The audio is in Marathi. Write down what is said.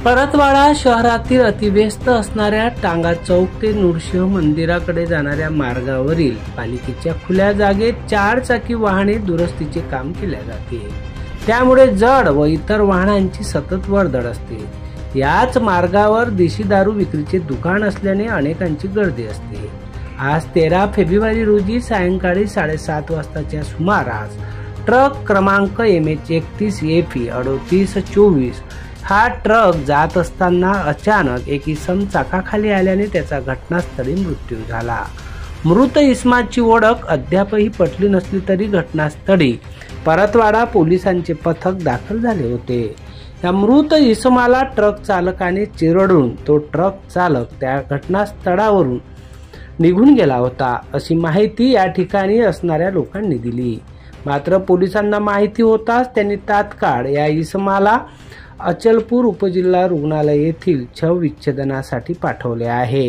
परतवाडा शहरातील अतिव्यस्त असणाऱ्या टांगा चौक ते नूरसिंह मंदिराकडे जाणाऱ्या मार्गावरील पालिकेच्या खुल्या जागेत 4 चाकी वाहने दुरुस्तीचे काम केले जाते। त्यामुळे जड व इतर वाहनांची सतत वर्दळ असते। याच मार्गावर देशी दारू विक्रीचे दुकान असल्याने अनेकांची गर्दी असते। आज 13 फेब्रुवारी रोजी सायंकाळी 7:30 वाजताच्या सुमारास ट्रक क्रमांक MH31FE 3824 हा ट्रक जात असताना अचानक एक इसम चाकाखाली आल्याने त्याचा घटनास्थळी मृत्यू झाला। मृत इसमाची ओळख अद्यापही पटली नसली तरी घटनास्थळी परतवाडा पोलिसांचे पथक दाखल झाले होते। या मृत इसमाला ट्रक चालकाने चिरडून तो ट्रक चालक त्या घटनास्थळावरून निघून गेला होता, अशी माहिती या ठिकाणी असणाऱ्या लोकांनी दिली। मात्र पोलिसांना माहिती होताच त्यांनी तात्काळ या इसमाला अचलपूर उपजिल्हा रुग्णालय येथील शवविच्छेदनासाठी पाठवले आहे।